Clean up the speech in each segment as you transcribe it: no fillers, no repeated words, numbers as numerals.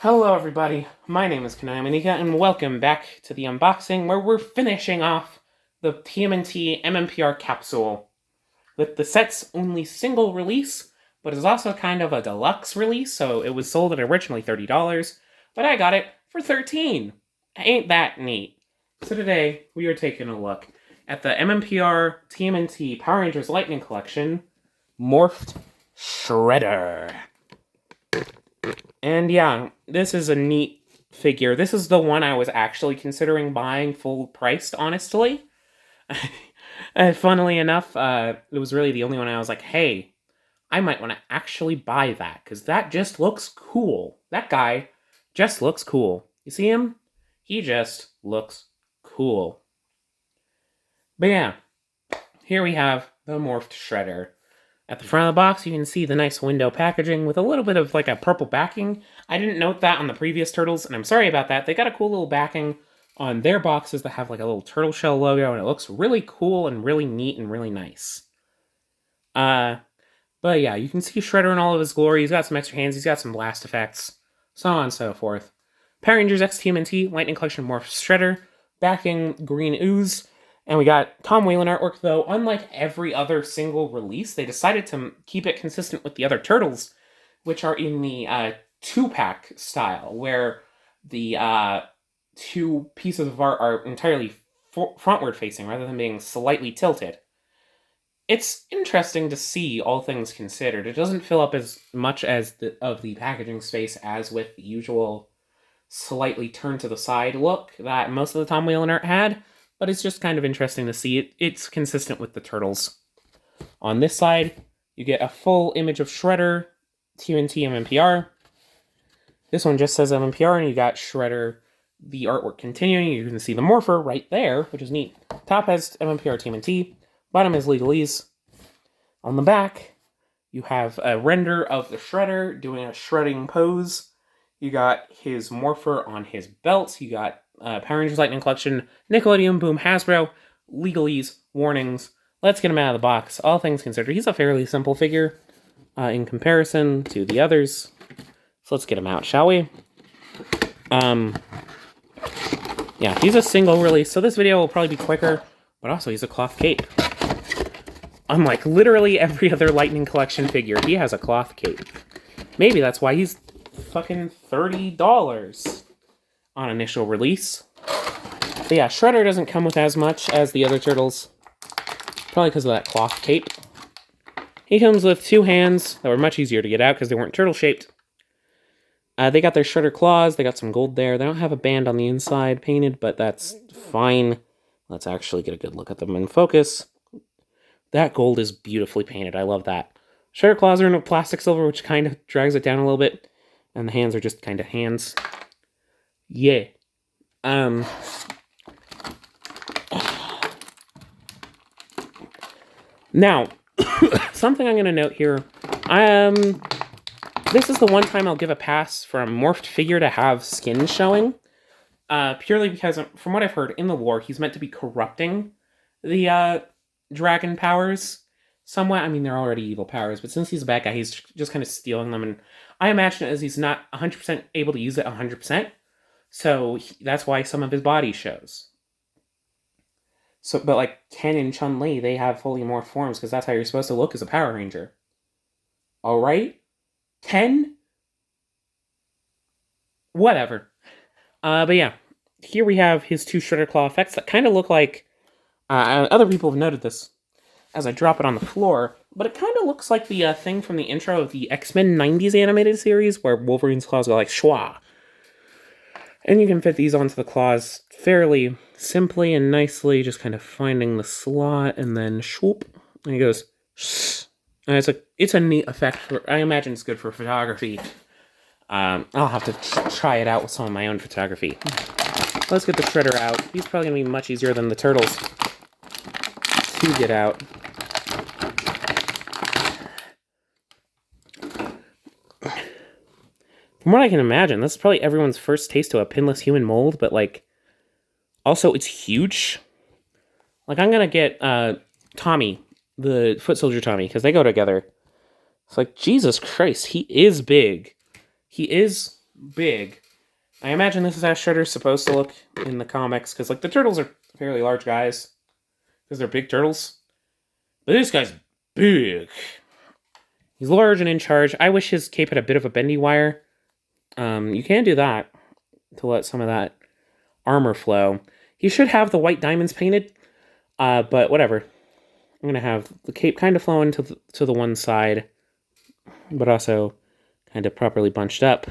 Hello everybody, my name is TMNT and welcome back to the unboxing where we're finishing off the TMNT MMPR capsule with the set's only single release, but is also kind of a deluxe release, so it was sold at originally $30, but I got it for $13. Ain't that neat? So today we are taking a look at the MMPR TMNT Power Rangers Lightning Collection Morphed Shredder. And yeah, this is a neat figure. This is the one I was actually considering buying full priced, honestly. Funnily enough, it was really the only one I was like, hey, I might want to actually buy that, because that just looks cool. That guy just looks cool. You see him? He just looks cool. But yeah, here we have the Morphed Shredder. At the front of the box, you can see the nice window packaging with a little bit of like a purple backing. I didn't note that on the previous turtles, and I'm sorry about that. They got a cool little backing on their boxes that have like a little turtle shell logo, and it looks really cool and really neat and really nice. But yeah, you can see Shredder in all of his glory. He's got some extra hands, he's got some blast effects, so on and so forth. Power Rangers X TMNT Lightning Collection Morphed Shredder, backing green ooze. And we got Tom Whalen artwork, though. Unlike every other single release, they decided to keep it consistent with the other Turtles, which are in the 2-pack style, where the two pieces of art are entirely frontward facing, rather than being slightly tilted. It's interesting to see, all things considered. It doesn't fill up as much as of the packaging space as with the usual slightly turned to the side look that most of the Tom Whalen art had. But it's just kind of interesting to see it. It's consistent with the Turtles. On this side, you get a full image of Shredder, TMNT MMPR. This one just says MMPR, and you got Shredder, the artwork continuing. You can see the Morpher right there, which is neat. Top has MMPR TMNT. Bottom is Legalese. On the back, you have a render of the Shredder doing a shredding pose. You got his Morpher on his belt. You got Power Rangers Lightning Collection, Nickelodeon, Boom, Hasbro, Legalese, warnings. Let's get him out of the box. All things considered, he's a fairly simple figure in comparison to the others. So let's get him out, shall we? Yeah, he's a single release, so this video will probably be quicker, but also he's a cloth cape. Unlike literally every other Lightning Collection figure, he has a cloth cape. Maybe that's why he's fucking $30 on initial release. But yeah, Shredder doesn't come with as much as the other Turtles. Probably because of that cloth cape. He comes with 2 hands that were much easier to get out because they weren't turtle-shaped. They got their Shredder claws. They got some gold there. They don't have a band on the inside painted, but that's fine. Let's actually get a good look at them in focus. That gold is beautifully painted. I love that. Shredder claws are in a plastic silver, which kind of drags it down a little bit. And the hands are just kind of hands. Yeah. Now, something I'm going to note here. This is the one time I'll give a pass for a morphed figure to have skin showing. Purely because, from what I've heard in the lore, he's meant to be corrupting the dragon powers somewhat. I mean, they're already evil powers, but since he's a bad guy, he's just kind of stealing them. And I imagine it as he's not 100% able to use it 100%. So that's why some of his body shows. So, but like Ken and Chun-Li, they have fully morphed forms because that's how you're supposed to look as a Power Ranger. Alright? Ken? Whatever. But yeah, here we have his 2 Shredder Claw effects that kind of look like, other people have noted this as I drop it on the floor, but it kind of looks like the thing from the intro of the X-Men 90s animated series where Wolverine's claws go like schwa. And you can fit these onto the claws fairly simply and nicely, just kind of finding the slot and then swoop. And he goes, shh. And it's a neat effect. I imagine it's good for photography. I'll have to try it out with some of my own photography. Let's get the Shredder out. He's probably going to be much easier than the Turtles to get out. From what I can imagine, this is probably everyone's first taste to a pinless human mold, but, like, also, it's huge. Like, I'm gonna get, Tommy, the Foot Soldier Tommy, because they go together. It's like, Jesus Christ, he is big. He is big. I imagine this is how Shredder's supposed to look in the comics, because, like, the turtles are fairly large guys, because they're big turtles. But this guy's big. He's large and in charge. I wish his cape had a bit of a bendy wire. You can do that to let some of that armor flow. He should have the white diamonds painted, but whatever. I'm going to have the cape kind of flowing to the one side, but also kind of properly bunched up.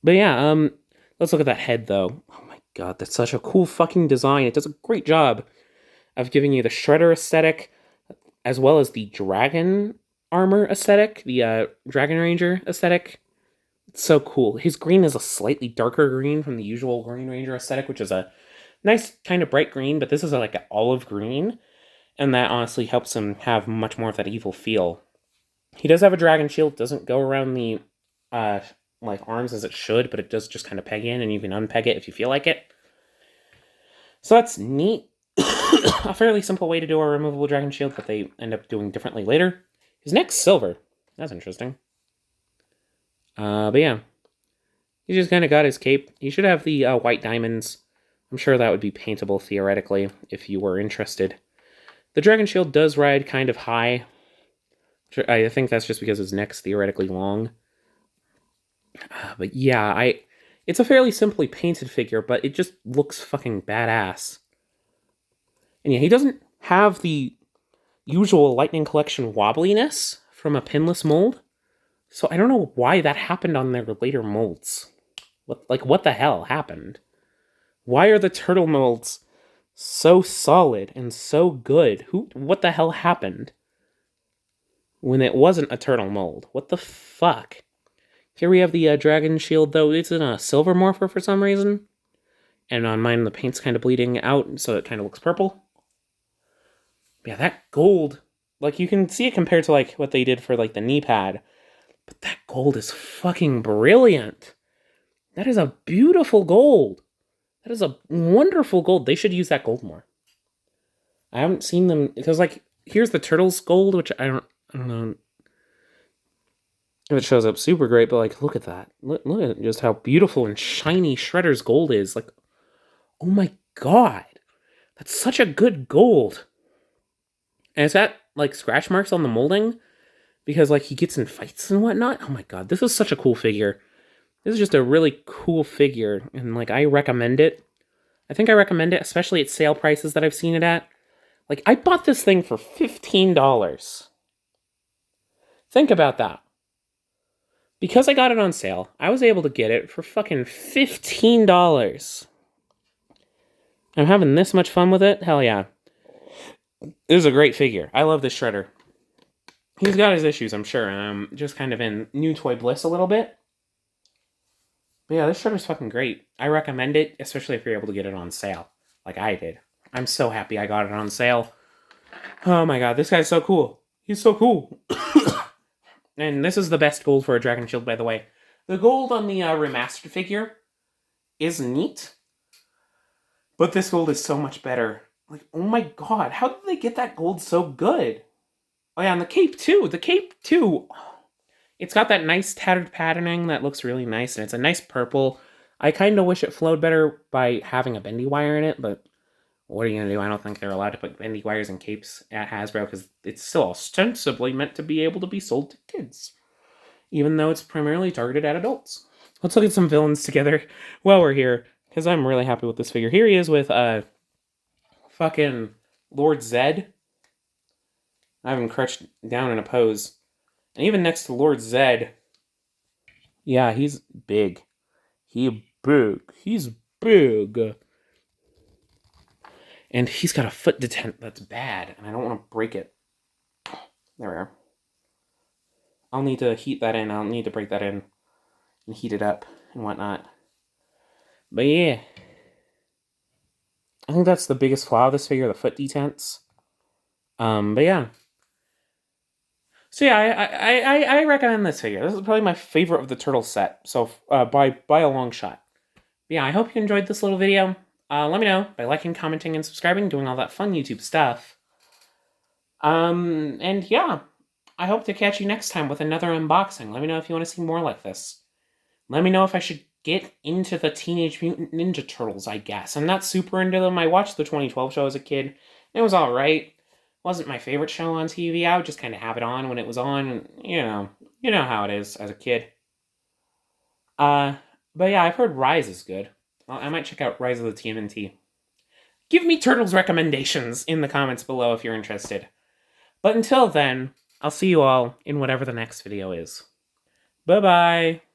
But yeah, let's look at that head, though. Oh my god, that's such a cool fucking design. It does a great job of giving you the Shredder aesthetic, as well as the dragon armor aesthetic, the Dragon Ranger aesthetic. It's so cool. His green is a slightly darker green from the usual Green Ranger aesthetic, which is a nice kind of bright green, but this is like an olive green, and that honestly helps him have much more of that evil feel. He does have a dragon shield. It doesn't go around the like arms as it should, but it does just kind of peg in, and you can unpeg it if you feel like it. So that's neat. A fairly simple way to do a removable dragon shield, but they end up doing differently later. His neck's silver. That's interesting. But yeah. He just kind of got his cape. He should have the white diamonds. I'm sure that would be paintable, theoretically, if you were interested. The dragon shield does ride kind of high. I think that's just because his neck's theoretically long. But yeah, it's a fairly simply painted figure, but it just looks fucking badass. And yeah, he doesn't have the usual Lightning Collection wobbliness from a pinless mold. So I don't know why that happened on their later molds. What the hell happened? Why are the turtle molds so solid and so good? What the hell happened when it wasn't a turtle mold? What the fuck? Here we have the dragon shield, though. It's in a silver morpher for some reason. And on mine, the paint's kind of bleeding out, so it kind of looks purple. Yeah, that gold, like, you can see it compared to, like, what they did for, like, the knee pad. But that gold is fucking brilliant. That is a beautiful gold. That is a wonderful gold. They should use that gold more. I haven't seen them, because, like, here's the turtle's gold, which I don't know if it shows up super great, but, like, look at that. Look at just how beautiful and shiny Shredder's gold is. Like, oh my god. That's such a good gold. And it's got, like, scratch marks on the molding, because, like, he gets in fights and whatnot. Oh my god, this is such a cool figure. This is just a really cool figure, and, like, I recommend it. I think I recommend it, especially at sale prices that I've seen it at. Like, I bought this thing for $15. Think about that. Because I got it on sale, I was able to get it for fucking $15. I'm having this much fun with it? Hell yeah. This is a great figure. I love this Shredder. He's got his issues, I'm sure, and I'm just kind of in new toy bliss a little bit. But yeah, this Shredder's fucking great. I recommend it, especially if you're able to get it on sale, like I did. I'm so happy I got it on sale. Oh my god, this guy's so cool. He's so cool. And this is the best gold for a Dragon Shield, by the way. The gold on the remastered figure is neat, but this gold is so much better. Like, oh my god, how did they get that gold so good? Oh yeah, and the cape too. The cape too. It's got that nice tattered patterning that looks really nice, and it's a nice purple. I kind of wish it flowed better by having a bendy wire in it, but what are you going to do? I don't think they're allowed to put bendy wires in capes at Hasbro, because it's still ostensibly meant to be able to be sold to kids, even though it's primarily targeted at adults. Let's look at some villains together while we're here, because I'm really happy with this figure. Here he is with fucking Lord Zed. I have him crouched down in a pose. And even next to Lord Zed, yeah, he's big. He's big. And he's got a foot detent that's bad, and I don't want to break it. There we are. I'll need to heat that in. I'll need to break that in and heat it up and whatnot. But yeah. I think that's the biggest flaw of this figure, the foot detents. But yeah. So yeah, I recommend this figure. This is probably my favorite of the turtle set. So by a long shot. But yeah, I hope you enjoyed this little video. Let me know by liking, commenting, and subscribing, doing all that fun YouTube stuff. And yeah, I hope to catch you next time with another unboxing. Let me know if you want to see more like this. Let me know if I should get into the Teenage Mutant Ninja Turtles, I guess. I'm not super into them. I watched the 2012 show as a kid. It was alright. Wasn't my favorite show on TV. I would just kind of have it on when it was on. You know how it is as a kid. But yeah, I've heard Rise is good. I might check out Rise of the TMNT. Give me Turtles recommendations in the comments below if you're interested. But until then, I'll see you all in whatever the next video is. Bye-bye!